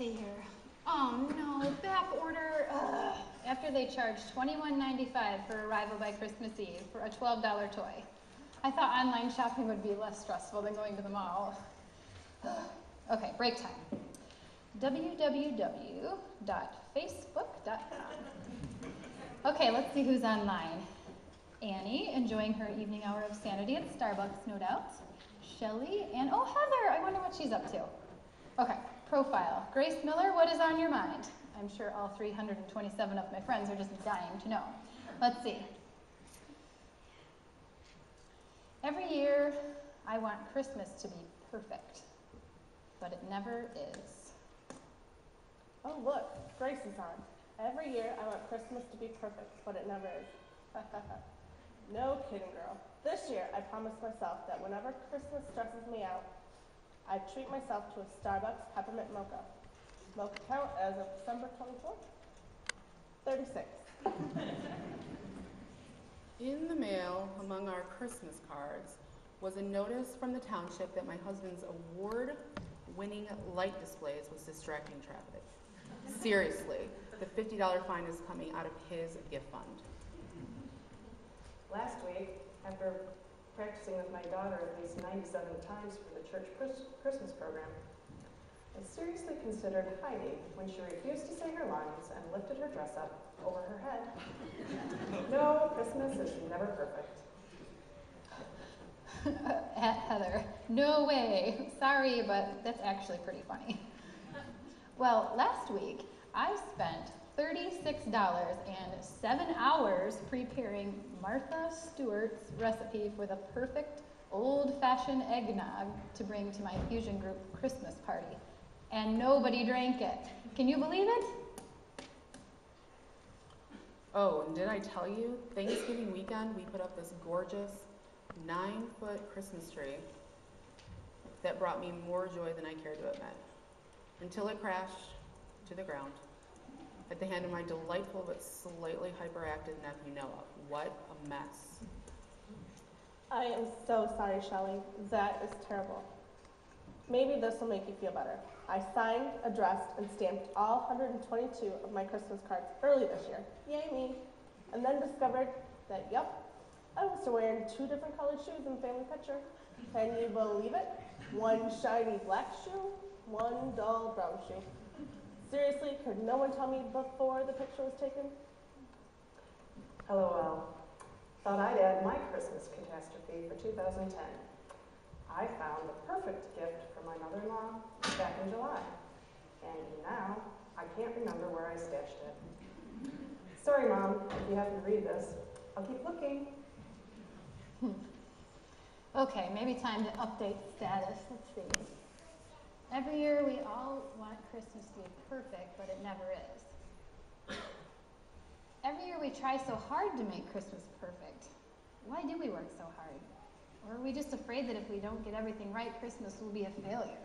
see here. Oh no, back order. Ugh. After they charged $21.95 for arrival by Christmas Eve for a $12 toy. I thought online shopping would be less stressful than going to the mall. Okay, break time. www.facebook.com. Okay, let's see who's online. Annie, enjoying her evening hour of sanity at Starbucks, no doubt. Shelley, and oh, Heather, I wonder what she's up to. Okay, profile. Grace Miller, what is on your mind? I'm sure all 327 of my friends are just dying to know. Let's see. Every year, I want Christmas to be perfect, but it never is. Oh, look, Grace is on. Every year, I want Christmas to be perfect, but it never is. No kidding, girl. This year, I promised myself that whenever Christmas stresses me out, I treat myself to a Starbucks peppermint mocha. Mocha count as of December 24th, 36. In the mail, among our Christmas cards, was a notice from the township that my husband's award-winning light displays was distracting traffic. Seriously, the $50 fine is coming out of his gift fund. Last week, after practicing with my daughter at least 97 times for the church Christmas program, I seriously considered hiding when she refused to say her lines and lifted her dress up over her head. No, Christmas is never perfect. Heather, no way. Sorry, but that's actually pretty funny. Well, last week, I spent $36 and 7 hours preparing Martha Stewart's recipe for the perfect old-fashioned eggnog to bring to my fusion group Christmas party. And nobody drank it. Can you believe it? Oh, and did I tell you, Thanksgiving weekend, we put up this gorgeous 9-foot Christmas tree that brought me more joy than I cared to admit, until it crashed to the ground at the hand of my delightful but slightly hyperactive nephew Noah. What a mess. I am so sorry, Shelley. That is terrible. Maybe this will make you feel better. I signed, addressed, and stamped all 122 of my Christmas cards early this year. Yay me. And then discovered that, yep, I was wearing 2 different colored shoes in the family picture. Can you believe it? One shiny black shoe, one dull brown shoe. Seriously, could no one tell me before the picture was taken? LOL. Thought I'd add my Christmas catastrophe for 2010. I found the perfect gift for my mother-in-law back in July. And now, I can't remember where I stashed it. Sorry, Mom, if you happen to read this. I'll keep looking. Okay, maybe time to update status. Let's see. Every year we all want Christmas to be perfect, but it never is. Every year we try so hard to make Christmas perfect. Why do we work so hard? Or are we just afraid that if we don't get everything right, Christmas will be a failure?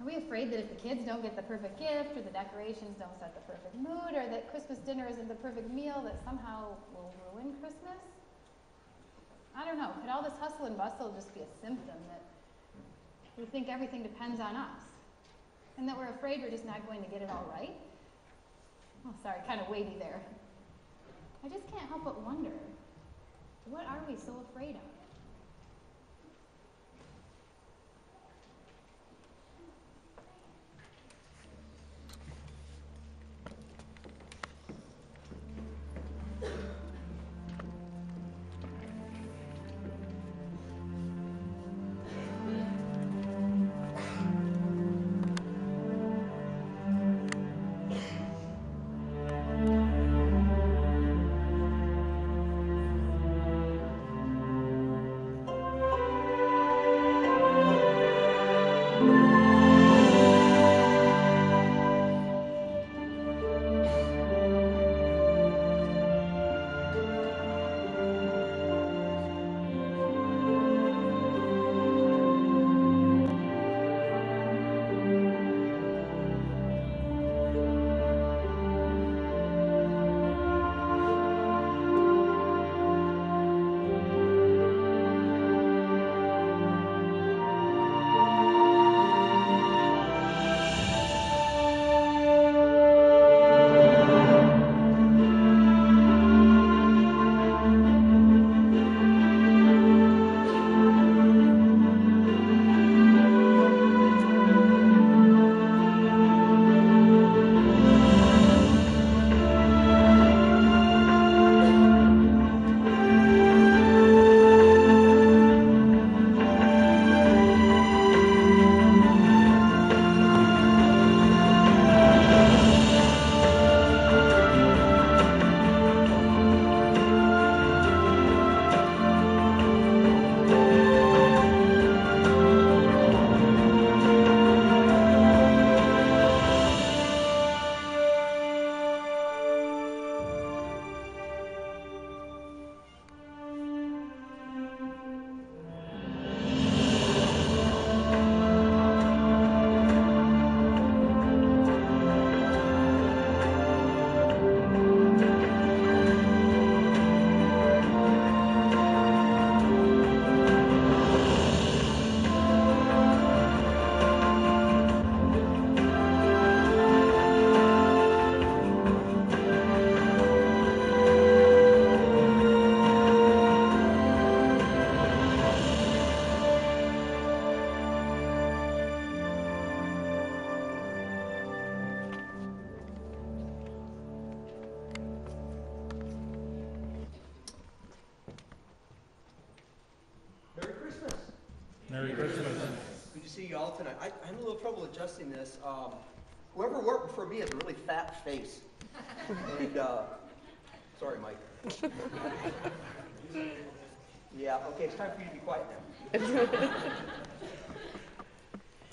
Are we afraid that if the kids don't get the perfect gift, or the decorations don't set the perfect mood, or that Christmas dinner isn't the perfect meal, that somehow will ruin Christmas? I don't know. Could all this hustle and bustle just be a symptom that we think everything depends on us, and that we're afraid we're just not going to get it all right? Oh, sorry, kind of weighty there. I just can't help but wonder, what are we so afraid of? Merry Christmas. Good to see you all tonight. I'm having a little trouble adjusting this. Whoever worked before me has a really fat face. And, sorry, Mike. Yeah, okay, it's time for you to be quiet now.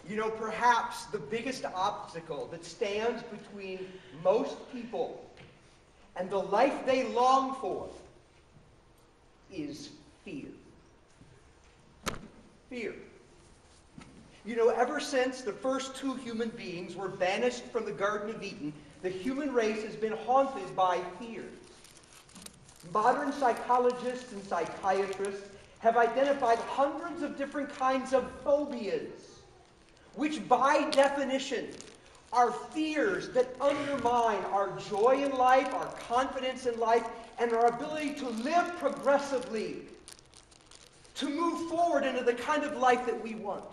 You know, perhaps the biggest obstacle that stands between most people and the life they long for is fear. Fear. You know, ever since the first two human beings were banished from the Garden of Eden, the human race has been haunted by fear. Modern psychologists and psychiatrists have identified hundreds of different kinds of phobias, which by definition are fears that undermine our joy in life, our confidence in life, and our ability to live progressively, to move forward into the kind of life that we want.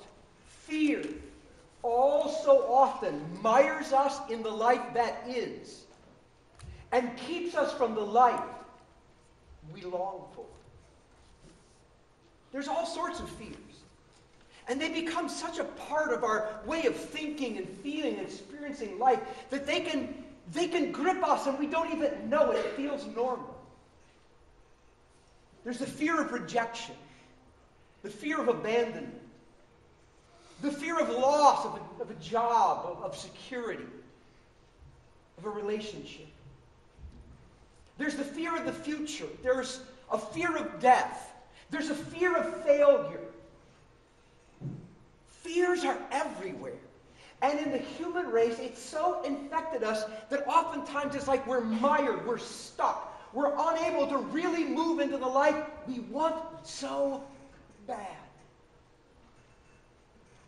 Fear all so often mires us in the life that is and keeps us from the life we long for. There's all sorts of fears, and they become such a part of our way of thinking and feeling and experiencing life that they can grip us and we don't even know it. It feels normal. There's the fear of rejection, the fear of abandonment, the fear of loss of a job, of security, of a relationship. There's the fear of the future. There's a fear of death. There's a fear of failure. Fears are everywhere. And in the human race, it's so infected us that oftentimes it's like we're mired, we're stuck. We're unable to really move into the life we want so bad.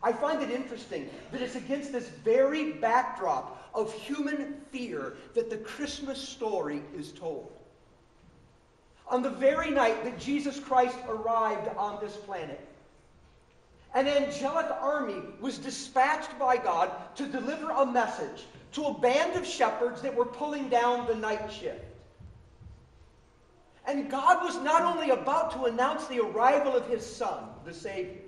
I find it interesting that it's against this very backdrop of human fear that the Christmas story is told. On the very night that Jesus Christ arrived on this planet, an angelic army was dispatched by God to deliver a message to a band of shepherds that were pulling down the night shift. And God was not only about to announce the arrival of his Son, the Savior,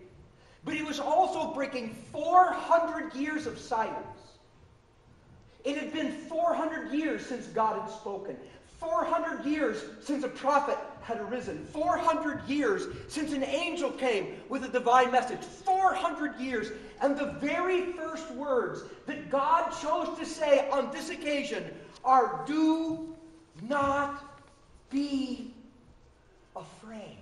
but he was also breaking 400 years of silence. It had been 400 years since God had spoken. 400 years since a prophet had arisen. 400 years since an angel came with a divine message. 400 years. And the very first words that God chose to say on this occasion are, "Do not be afraid."